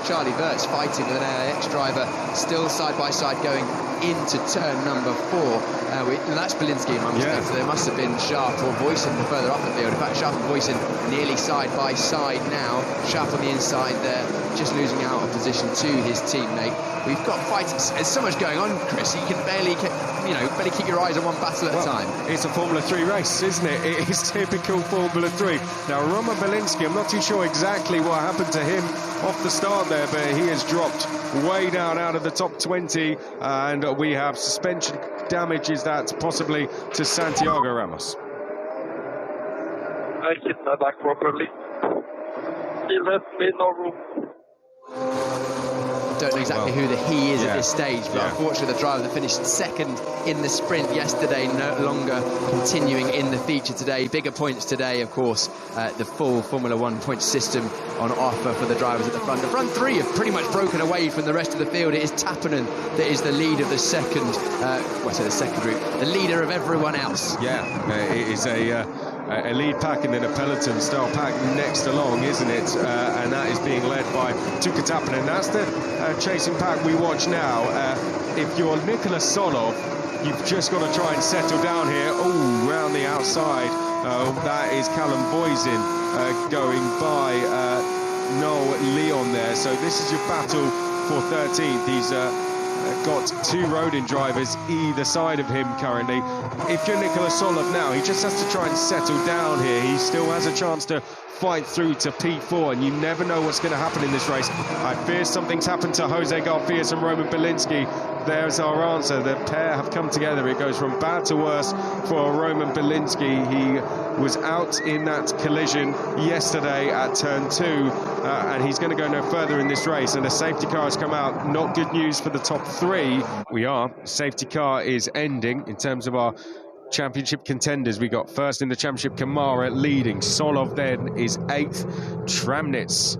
Charlie Wirtz fighting with an AIX driver, still side by side going into turn number 4. And that's Belinsky, my mistake. So there must have been Sharp or Voisin further up the field. In fact, Sharp and Voisin nearly side by side now. Sharp on the inside there, just losing out of position to his teammate. We've got fights. There's so much going on, Chris. You can barely keep your eyes on one battle at a time. It's a Formula 3 race, isn't it? It is typical Formula 3. Now, Roman Belinsky, I'm not too sure exactly what happened to him off the start there, but he has dropped way down out of the top 20, and we have suspension damage. Is that possibly to Santiago Ramos? I hit my back properly. He left me no room. Don't know exactly who the he is at this stage, but unfortunately the driver that finished second in the sprint yesterday no longer continuing in the feature today. Bigger points today, of course. The full Formula 1 point system on offer for the drivers at the front. The front three have pretty much broken away from the rest of the field. It is Tappanen that is the lead of the second, the second group, the leader of everyone else. It is a lead pack and then a peloton style pack next along, isn't it? And that is being led by Tuka Tappanen. That's the chasing pack we watch now. If you're Nicholas Solov, you've just got to try and settle down here. Oh, round the outside. That is Callum Boysin going by Noel Leon there. So this is your battle for 13th. He's got 2 Rodin drivers either side of him currently. If you're Nicholas Solov now, he just has to try and settle down here. He still has a chance to fight through to P4, and you never know what's going to happen in this race. I fear something's happened to Jose Garfias and Roman Belinsky. There's our answer. The pair have come together. It goes from bad to worse for Roman Belinsky. He was out in that collision yesterday at turn 2, and he's going to go no further in this race. And a safety car has come out. Not good news for the top 3. Safety car is ending in terms of our championship contenders. We got first in the championship Kamara leading. Solov then is 8th. Tramnitz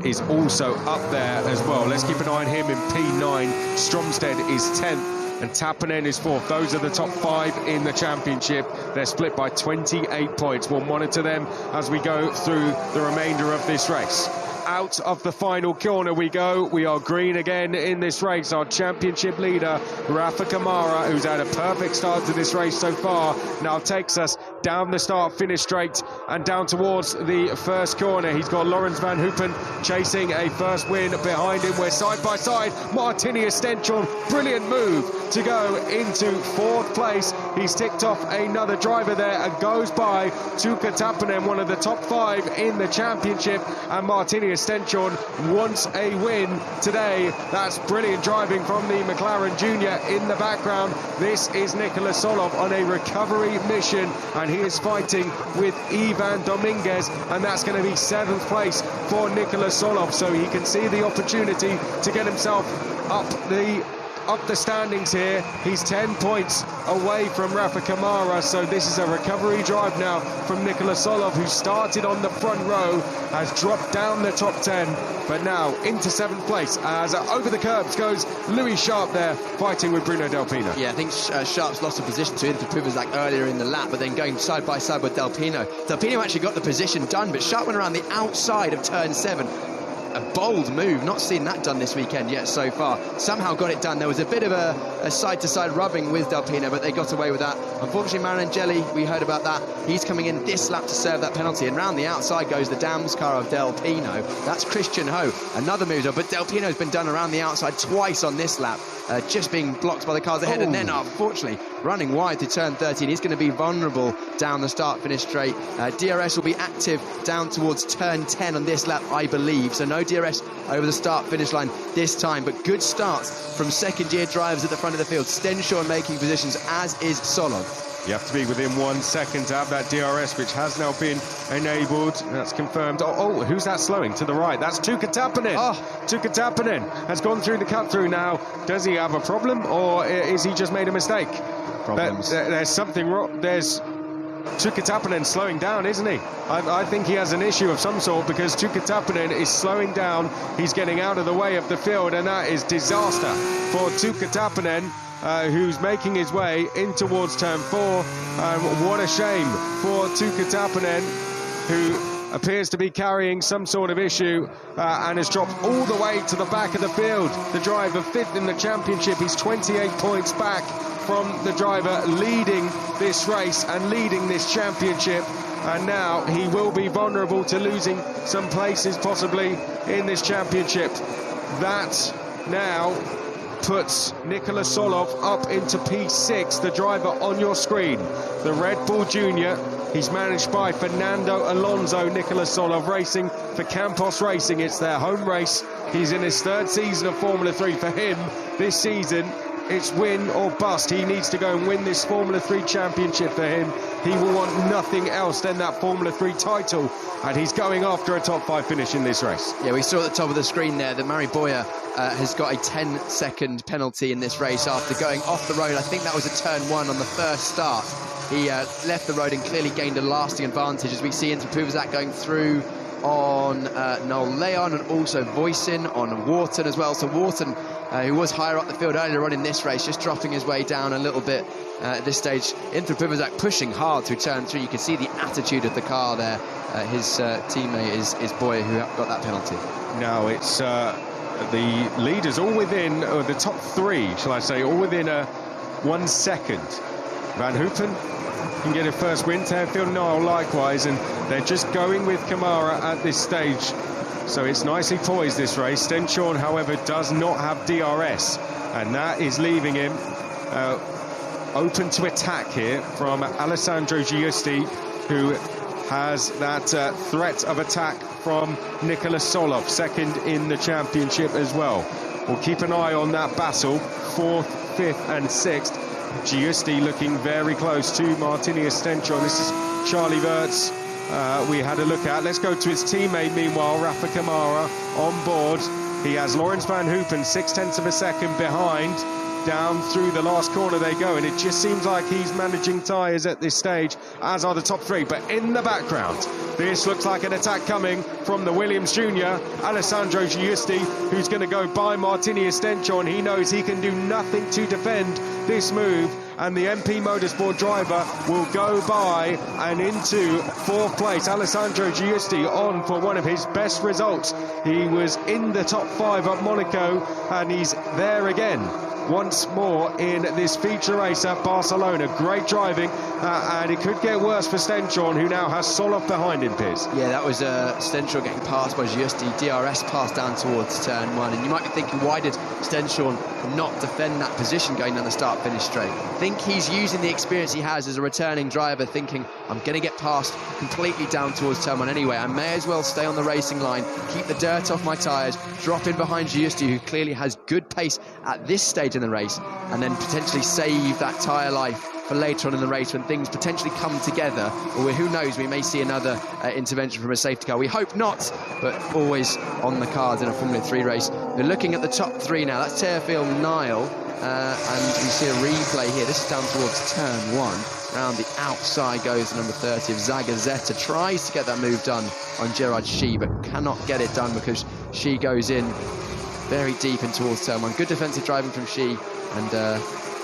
is also up there as well. Let's keep an eye on him in P9. Stromstead is 10th and Tappanen is 4th. Those are the top 5 in the championship. They're split by 28 points. We'll monitor them as we go through the remainder of this race. Out of the final corner we go. We are green again in this race. Our championship leader, Rafa Kamara, who's had a perfect start to this race so far, now takes us down the start-finish straight and down towards the first corner. He's got Lawrence Van Hoopen chasing a first win behind him. We're side by side. Martini Stenchon, brilliant move to go into 4th place. He's ticked off another driver there and goes by Tuka Tappanen, one of the top 5 in the championship, and Martini Stenchon wants a win today. That's brilliant driving from the McLaren Junior in the background. This is Nicholas Solov on a recovery mission, and he is fighting with Ivan Dominguez, and that's going to be 7th place for Nicholas Solov, so he can see the opportunity to get himself up the standings here. He's 10 points away from Rafa Kamara, so this is a recovery drive now from Nicholas Solov, who started on the front row, has dropped down the top 10, but now into 7th place as over the curbs goes Louis Sharp there, fighting with Bruno Delpino. Yeah, I think Sharp's lost a position to Inter Privazak earlier in the lap, but then going side by side with Delpino. Delpino actually got the position done, but Sharp went around the outside of turn 7. A bold move, not seen that done this weekend yet so far. Somehow got it done. There was a bit of a side-to-side rubbing with Delpino, but they got away with that. Unfortunately, Maranelli, we heard about that. He's coming in this lap to serve that penalty, and round the outside goes the Dams car of Delpino. That's Christian Ho. Another move, but Delpino's been done around the outside twice on this lap, just being blocked by the cars ahead, and then, unfortunately, running wide to turn 13. He's going to be vulnerable down the start-finish straight. DRS will be active down towards turn 10 on this lap, I believe, so no DRS over the start-finish line this time, but good starts from second-year drivers at the front of the field. Stenchon making positions, as is Solov. You have to be within 1 second to have that DRS, which has now been enabled. That's confirmed. Oh, who's that slowing to the right? That's Tuka Tappanen. Tuka Tappanen has gone through the cut-through now. Does he have a problem, or is he just made a mistake? Problems. There's something wrong. There's Tuka Tappanen slowing down, isn't he? I think he has an issue of some sort, because Tuka Tappanen is slowing down. He's getting out of the way of the field, and that is disaster for Tuka Tappanen, who's making his way in towards turn 4. What a shame for Tuka Tappanen, who appears to be carrying some sort of issue and has dropped all the way to the back of the field. The driver 5th in the championship. He's 28 points back from the driver leading this race and leading this championship. And now he will be vulnerable to losing some places possibly in this championship. That now puts Nikola Solov up into P6, the driver on your screen. The Red Bull Junior, he's managed by Fernando Alonso. Nikola Solov racing for Campos Racing. It's their home race. He's in his 3rd season of Formula 3. For him, this season, it's win or bust. He needs to go and win this Formula 3 championship. For him, he will want nothing else than that Formula 3 title, and he's going after a top 5 finish in this race. Yeah, we saw at the top of the screen there that Mari Boya has got a 10-second penalty in this race after going off the road. I think that was a turn 1 on the first start. He left the road and clearly gained a lasting advantage, as we see Inter Puvazak going through on Noel Leon and also Voisin on Wharton as well. So Wharton, who was higher up the field earlier on in this race, just dropping his way down a little bit at this stage. Inter Puvazak pushing hard through turn 3. You can see the attitude of the car there. His teammate is Boyer, who got that penalty. Now it's the leaders all within, or the top 3, shall I say, all within 1 second. Van Hoopen can get a first win, Tearfield Nile likewise, and they're just going with Kamara at this stage. So it's nicely poised, this race. Stenchorn, however, does not have DRS, and that is leaving him open to attack here from Alessandro Giusti, who has that threat of attack from Nikola Solov, 2nd in the championship as well. We'll keep an eye on that battle, 4th, 5th and 6th. Giusti looking very close to Martinius Stenchorn. This is Charlie Wirtz we had a look at. Let's go to his teammate meanwhile, Rafa Kamara on board. He has Lawrence Van Hoopen 0.6 of a second behind. Down through the last corner they go, and it just seems like he's managing tyres at this stage, as are the top 3. But in the background, this looks like an attack coming from the Williams Junior, Alessandro Giusti, who's going to go by Martinius Stenchorn. He knows he can do nothing to defend this move, and the MP Motorsport driver will go by and into 4th place. Alessandro Giusti on for one of his best results. He was in the top 5 at Monaco, and he's there again once more in this feature race at Barcelona. Great driving, and it could get worse for Stenchorn, who now has Solov behind him, Piers. Yeah, that was Stenchorn getting passed by Giusti. DRS passed down towards turn 1, and you might be thinking, why did Stenchorn not defend that position going down the start-finish straight? I think he's using the experience he has as a returning driver, thinking, I'm going to get passed completely down towards turn 1 anyway. I may as well stay on the racing line, keep the dirt off my tyres, drop in behind Giusti, who clearly has good pace at this stage in the race, and then potentially save that tyre life for later on in the race when things potentially come together. Or who knows, we may see another intervention from a safety car. We hope not, but always on the cards in a Formula 3 race. We're looking at the top 3 now. That's Tearfield Nile, and we see a replay here. This is down towards turn 1. Round the outside goes number 30 of Zagazeta. Tries to get that move done on Gerard Shee, but cannot get it done because Shee goes in very deep in towards turn 1. Good defensive driving from Shee, and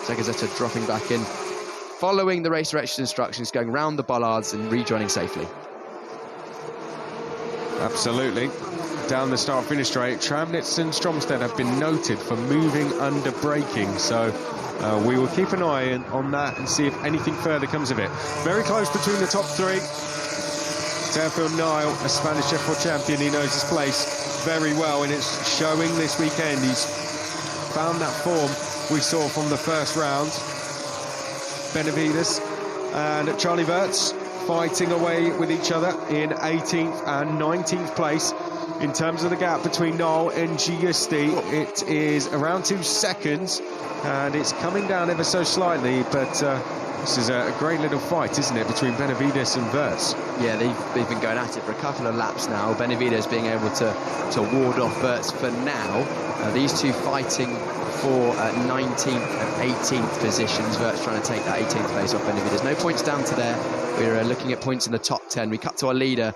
Zagazeta dropping back in, following the race direction instructions, going round the bollards and rejoining safely. Absolutely. Down the start-finish straight, Tramnitz and Stromstead have been noted for moving under braking, so we will keep an eye on that and see if anything further comes of it. Very close between the top 3. Tearfield Nile, a Spanish F4 champion, he knows his place very well, and it's showing this weekend. He's found that form we saw from the first round. Benavides and Charlie Wirtz fighting away with each other in 18th and 19th place. In terms of the gap between Noel and Giusti, it is around 2 seconds, and it's coming down ever so slightly, but this is a great little fight, isn't it, between Benavides and Wirtz? Yeah, they've been going at it for a couple of laps now. Benavides being able to ward off Wirtz for now. These two fighting for 19th and 18th positions. Wirtz trying to take that 18th place off Benavides. No points down to there. We're looking at points in the top 10. We cut to our leader.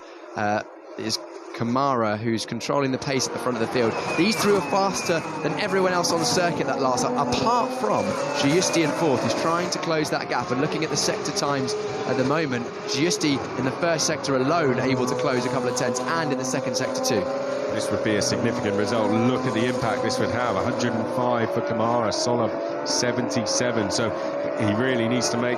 Is Kamara, who's controlling the pace at the front of the field. These three are faster than everyone else on circuit that last lap, apart from Giusti in fourth, who's trying to close that gap. And looking at the sector times at the moment, Giusti in the first sector alone able to close a couple of tenths, and in the second sector too. This would be a significant result. Look at the impact this would have. 105 for Kamara, Solov 77. So he really needs to make